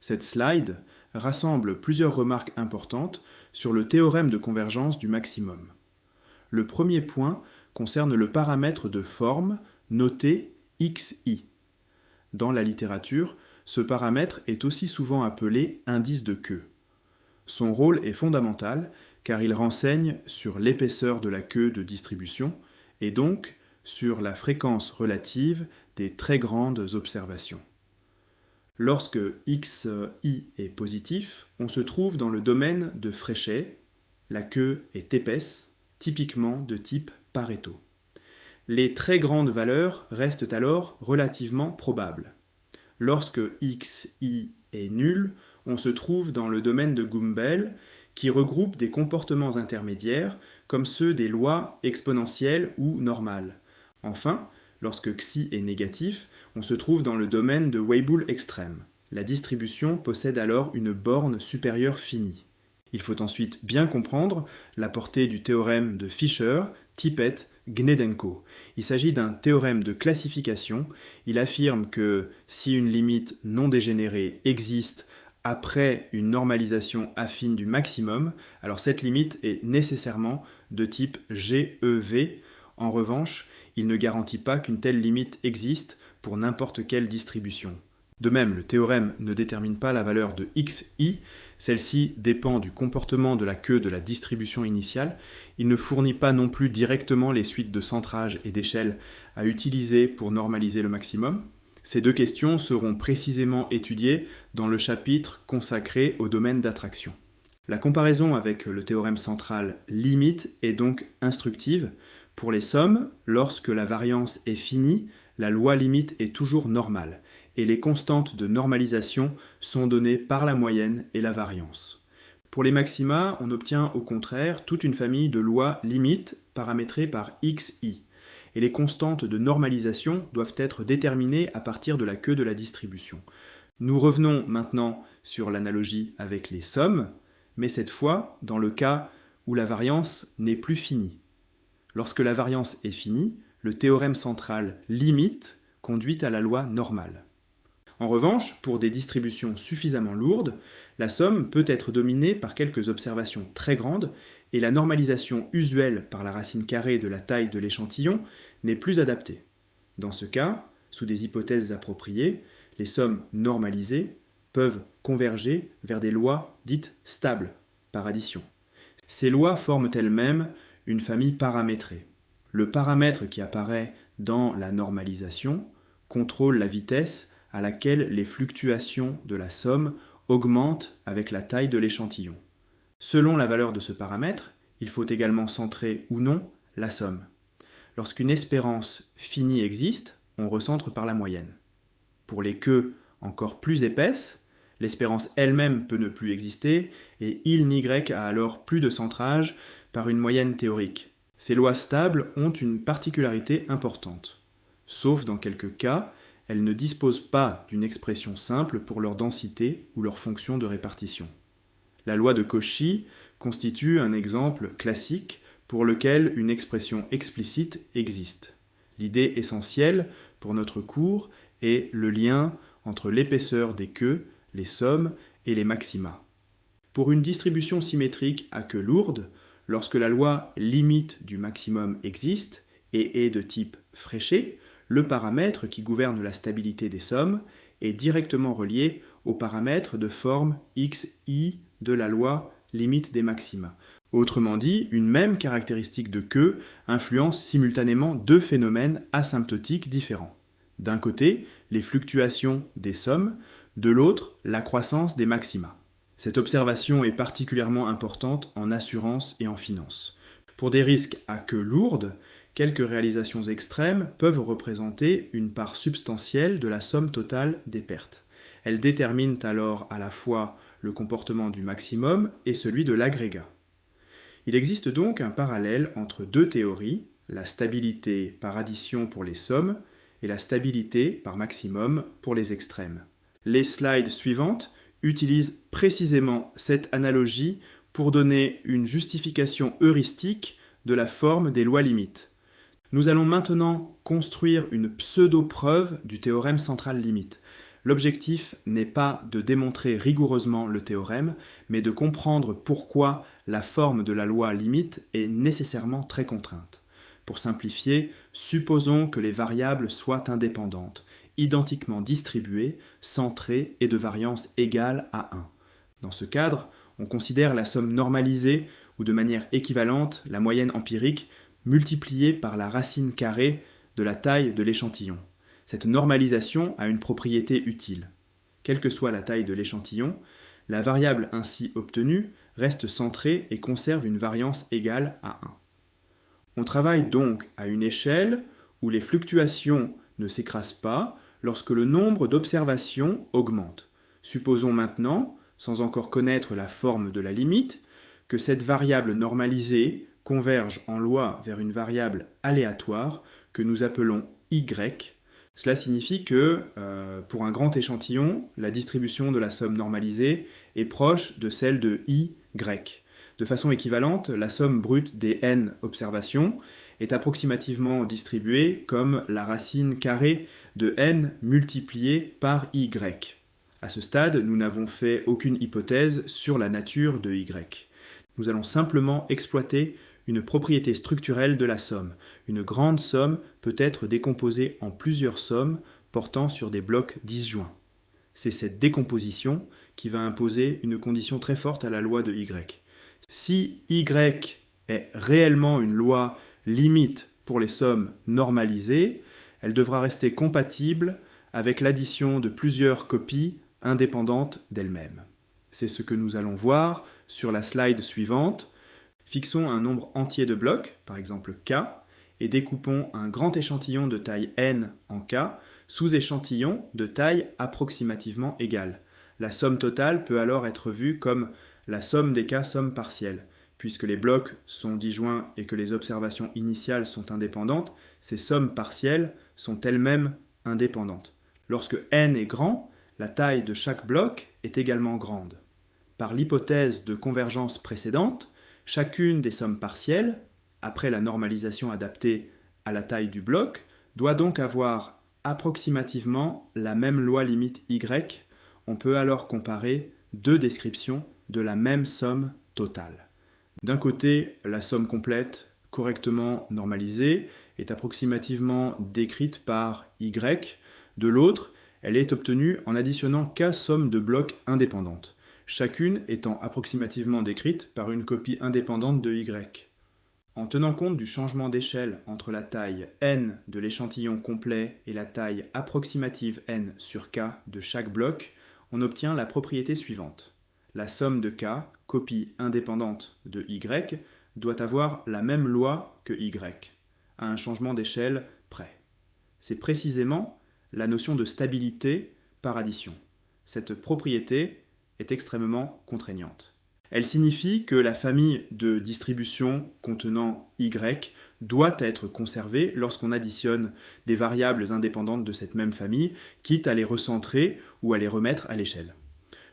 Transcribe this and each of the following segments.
Cette slide rassemble plusieurs remarques importantes sur le théorème de convergence du maximum. Le premier point concerne le paramètre de forme noté xi. Dans la littérature, ce paramètre est aussi souvent appelé indice de queue. Son rôle est fondamental car il renseigne sur l'épaisseur de la queue de distribution et donc sur la fréquence relative des très grandes observations. Lorsque xi est positif, on se trouve dans le domaine de Fréchet. La queue est épaisse, typiquement de type Pareto. Les très grandes valeurs restent alors relativement probables. Lorsque xi est nul, on se trouve dans le domaine de Gumbel, qui regroupe des comportements intermédiaires comme ceux des lois exponentielles ou normales. Enfin, lorsque xi est négatif, on se trouve dans le domaine de Weibull extrême. La distribution possède alors une borne supérieure finie. Il faut ensuite bien comprendre la portée du théorème de Fisher, Tippett, Gnedenko. Il s'agit d'un théorème de classification. Il affirme que si une limite non dégénérée existe après une normalisation affine du maximum, alors cette limite est nécessairement de type GEV. En revanche, il ne garantit pas qu'une telle limite existe pour n'importe quelle distribution. De même, le théorème ne détermine pas la valeur de xi, celle-ci dépend du comportement de la queue de la distribution initiale. Il ne fournit pas non plus directement les suites de centrage et d'échelle à utiliser pour normaliser le maximum. Ces deux questions seront précisément étudiées dans le chapitre consacré au domaine d'attraction. La comparaison avec le théorème central limite est donc instructive. Pour les sommes, lorsque la variance est finie, la loi limite est toujours normale, et les constantes de normalisation sont données par la moyenne et la variance. Pour les maxima, on obtient au contraire toute une famille de lois limites paramétrées par xi, et les constantes de normalisation doivent être déterminées à partir de la queue de la distribution. Nous revenons maintenant sur l'analogie avec les sommes, mais cette fois dans le cas où la variance n'est plus finie. Lorsque la variance est finie, le théorème central limite conduit à la loi normale. En revanche, pour des distributions suffisamment lourdes, la somme peut être dominée par quelques observations très grandes et la normalisation usuelle par la racine carrée de la taille de l'échantillon n'est plus adaptée. Dans ce cas, sous des hypothèses appropriées, les sommes normalisées peuvent converger vers des lois dites stables, par addition. Ces lois forment elles-mêmes une famille paramétrée. Le paramètre qui apparaît dans la normalisation contrôle la vitesse à laquelle les fluctuations de la somme augmentent avec la taille de l'échantillon. Selon la valeur de ce paramètre, il faut également centrer ou non la somme. Lorsqu'une espérance finie existe, on recentre par la moyenne. Pour les queues encore plus épaisses, l'espérance elle-même peut ne plus exister et il n'y a alors plus de centrage par une moyenne théorique. Ces lois stables ont une particularité importante. Sauf dans quelques cas, elles ne disposent pas d'une expression simple pour leur densité ou leur fonction de répartition. La loi de Cauchy constitue un exemple classique pour lequel une expression explicite existe. L'idée essentielle pour notre cours est le lien entre l'épaisseur des queues, les sommes et les maxima. Pour une distribution symétrique à queue lourde, lorsque la loi limite du maximum existe et est de type Fréchet, le paramètre qui gouverne la stabilité des sommes est directement relié au paramètre de forme xi de la loi limite des maxima. Autrement dit, une même caractéristique de queue influence simultanément deux phénomènes asymptotiques différents. D'un côté, les fluctuations des sommes, de l'autre, la croissance des maxima. Cette observation est particulièrement importante en assurance et en finance. Pour des risques à queue lourde, quelques réalisations extrêmes peuvent représenter une part substantielle de la somme totale des pertes. Elles déterminent alors à la fois le comportement du maximum et celui de l'agrégat. Il existe donc un parallèle entre deux théories, la stabilité par addition pour les sommes et la stabilité par maximum pour les extrêmes. Les slides suivantes utilisent précisément cette analogie pour donner une justification heuristique de la forme des lois limites. Nous allons maintenant construire une pseudo-preuve du théorème central limite. L'objectif n'est pas de démontrer rigoureusement le théorème, mais de comprendre pourquoi la forme de la loi limite est nécessairement très contrainte. Pour simplifier, supposons que les variables soient indépendantes, identiquement distribuées, centrées et de variance égale à 1. Dans ce cadre, on considère la somme normalisée ou de manière équivalente la moyenne empirique multipliée par la racine carrée de la taille de l'échantillon. Cette normalisation a une propriété utile. Quelle que soit la taille de l'échantillon, la variable ainsi obtenue reste centrée et conserve une variance égale à 1. On travaille donc à une échelle où les fluctuations ne s'écrasent pas lorsque le nombre d'observations augmente. Supposons maintenant, sans encore connaître la forme de la limite, que cette variable normalisée converge en loi vers une variable aléatoire que nous appelons y. Cela signifie que, pour un grand échantillon, la distribution de la somme normalisée est proche de celle de y. De façon équivalente, la somme brute des n observations est approximativement distribuée comme la racine carrée de n multipliée par y. À ce stade, nous n'avons fait aucune hypothèse sur la nature de y. Nous allons simplement exploiter une propriété structurelle de la somme. Une grande somme peut être décomposée en plusieurs sommes portant sur des blocs disjoints. C'est cette décomposition qui va imposer une condition très forte à la loi de y. Si y est réellement une loi limite pour les sommes normalisées, elle devra rester compatible avec l'addition de plusieurs copies indépendantes d'elle-même. C'est ce que nous allons voir sur la slide suivante. Fixons un nombre entier de blocs, par exemple k, et découpons un grand échantillon de taille n en k sous échantillons de taille approximativement égale. La somme totale peut alors être vue comme la somme des cas sommes partielles. Puisque les blocs sont disjoints et que les observations initiales sont indépendantes, ces sommes partielles sont elles-mêmes indépendantes. Lorsque n est grand, la taille de chaque bloc est également grande. Par l'hypothèse de convergence précédente, chacune des sommes partielles, après la normalisation adaptée à la taille du bloc, doit donc avoir approximativement la même loi limite y. On peut alors comparer deux descriptions de la même somme totale. D'un côté, la somme complète, correctement normalisée, est approximativement décrite par y. De l'autre, elle est obtenue en additionnant k sommes de blocs indépendantes, chacune étant approximativement décrite par une copie indépendante de y. En tenant compte du changement d'échelle entre la taille n de l'échantillon complet et la taille approximative n sur k de chaque bloc, on obtient la propriété suivante. La somme de k, copie indépendante de y, doit avoir la même loi que y, à un changement d'échelle près. C'est précisément la notion de stabilité par addition. Cette propriété est extrêmement contraignante. Elle signifie que la famille de distributions contenant y doit être conservée lorsqu'on additionne des variables indépendantes de cette même famille, quitte à les recentrer ou à les remettre à l'échelle.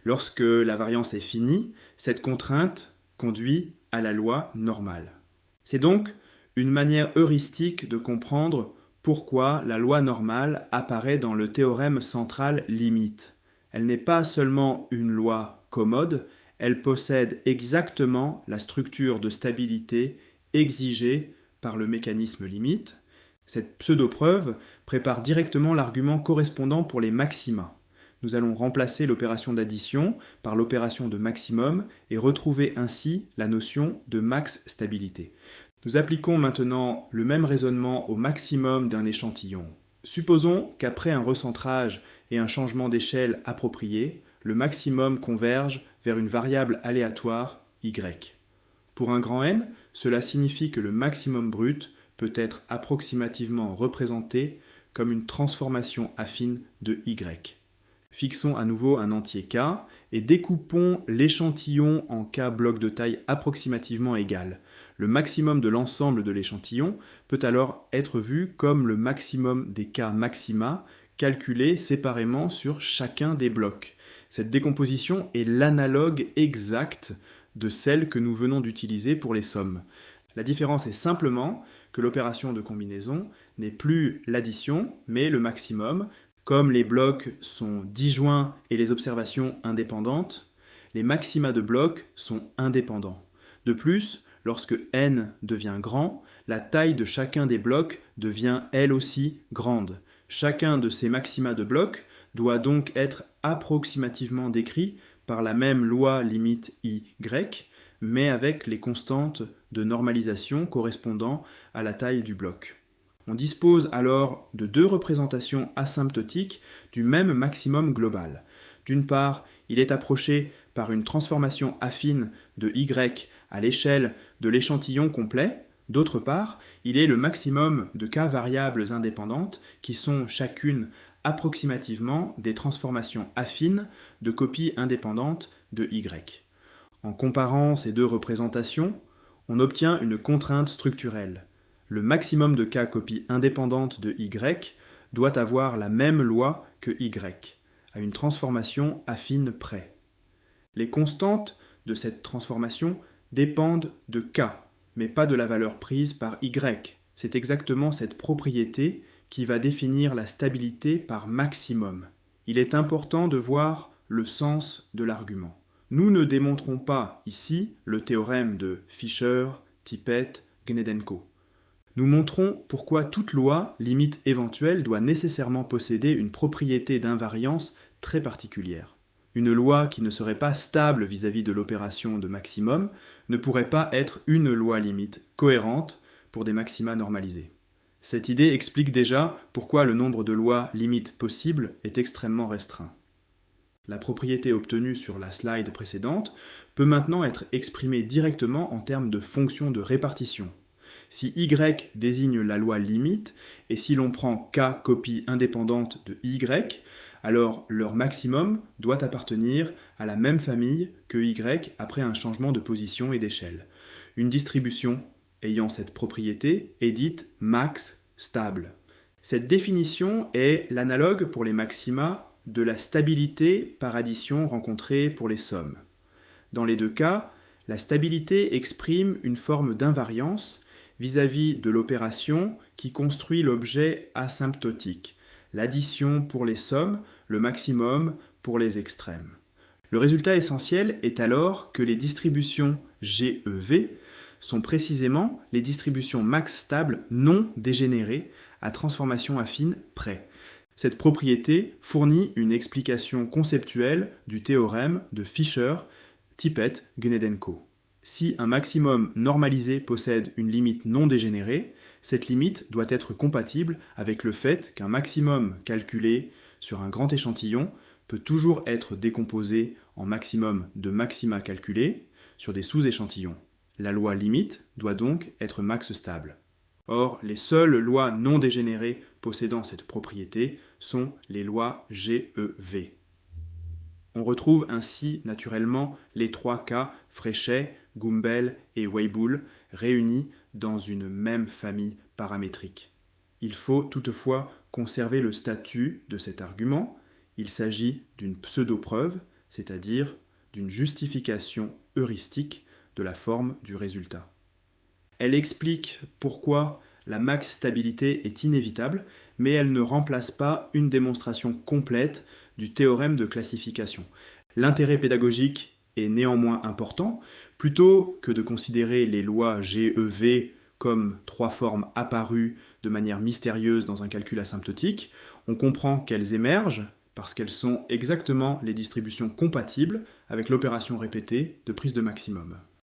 Lorsque la variance est finie, cette contrainte conduit à la loi normale. C'est donc une manière heuristique de comprendre pourquoi la loi normale apparaît dans le théorème central limite. Elle n'est pas seulement une loi commode, elle possède exactement la structure de stabilité exigée par le mécanisme limite. Cette pseudo-preuve prépare directement l'argument correspondant pour les maxima. Nous allons remplacer l'opération d'addition par l'opération de maximum et retrouver ainsi la notion de max stabilité. Nous appliquons maintenant le même raisonnement au maximum d'un échantillon. Supposons qu'après un recentrage et un changement d'échelle approprié, le maximum converge vers une variable aléatoire y. Pour un grand N, cela signifie que le maximum brut peut être approximativement représenté comme une transformation affine de y. Fixons à nouveau un entier k et découpons l'échantillon en k blocs de taille approximativement égale. Le maximum de l'ensemble de l'échantillon peut alors être vu comme le maximum des k maxima calculés séparément sur chacun des blocs. Cette décomposition est l'analogue exact de celle que nous venons d'utiliser pour les sommes. La différence est simplement que l'opération de combinaison n'est plus l'addition, mais le maximum, Comme les blocs sont disjoints et les observations indépendantes, les maxima de blocs sont indépendants. De plus, lorsque n devient grand, la taille de chacun des blocs devient elle aussi grande. Chacun de ces maxima de blocs doit donc être approximativement décrit par la même loi limite y, mais avec les constantes de normalisation correspondant à la taille du bloc. On dispose alors de deux représentations asymptotiques du même maximum global. D'une part, il est approché par une transformation affine de y à l'échelle de l'échantillon complet. D'autre part, il est le maximum de k variables indépendantes qui sont chacune approximativement des transformations affines de copies indépendantes de y. En comparant ces deux représentations, on obtient une contrainte structurelle. Le maximum de k copies indépendantes de y doit avoir la même loi que y, à une transformation affine près. Les constantes de cette transformation dépendent de k, mais pas de la valeur prise par y. C'est exactement cette propriété qui va définir la stabilité par maximum. Il est important de voir le sens de l'argument. Nous ne démontrons pas ici le théorème de Fisher, Tippett, Gnedenko. Nous montrons pourquoi toute loi limite éventuelle doit nécessairement posséder une propriété d'invariance très particulière. Une loi qui ne serait pas stable vis-à-vis de l'opération de maximum ne pourrait pas être une loi limite cohérente pour des maxima normalisés. Cette idée explique déjà pourquoi le nombre de lois limites possibles est extrêmement restreint. La propriété obtenue sur la slide précédente peut maintenant être exprimée directement en termes de fonction de répartition. Si y désigne la loi limite, et si l'on prend k copies indépendantes de y, alors leur maximum doit appartenir à la même famille que y après un changement de position et d'échelle. Une distribution ayant cette propriété est dite max stable. Cette définition est l'analogue pour les maxima de la stabilité par addition rencontrée pour les sommes. Dans les deux cas, la stabilité exprime une forme d'invariance vis-à-vis de l'opération qui construit l'objet asymptotique, l'addition pour les sommes, le maximum pour les extrêmes. Le résultat essentiel est alors que les distributions GEV sont précisément les distributions max stables non dégénérées à transformation affine près. Cette propriété fournit une explication conceptuelle du théorème de Fisher, Tippett, Gnedenko. Si un maximum normalisé possède une limite non dégénérée, cette limite doit être compatible avec le fait qu'un maximum calculé sur un grand échantillon peut toujours être décomposé en maximum de maxima calculés sur des sous-échantillons. La loi limite doit donc être max stable. Or, les seules lois non dégénérées possédant cette propriété sont les lois GEV. On retrouve ainsi naturellement les trois cas Frechet, Gumbel et Weibull réunis dans une même famille paramétrique. Il faut toutefois conserver le statut de cet argument. Il s'agit d'une pseudo-preuve, c'est-à-dire d'une justification heuristique de la forme du résultat. Elle explique pourquoi la max stabilité est inévitable, mais elle ne remplace pas une démonstration complète du théorème de classification. L'intérêt pédagogique est néanmoins important. Plutôt que de considérer les lois GEV comme trois formes apparues de manière mystérieuse dans un calcul asymptotique, on comprend qu'elles émergent parce qu'elles sont exactement les distributions compatibles avec l'opération répétée de prise de maximum.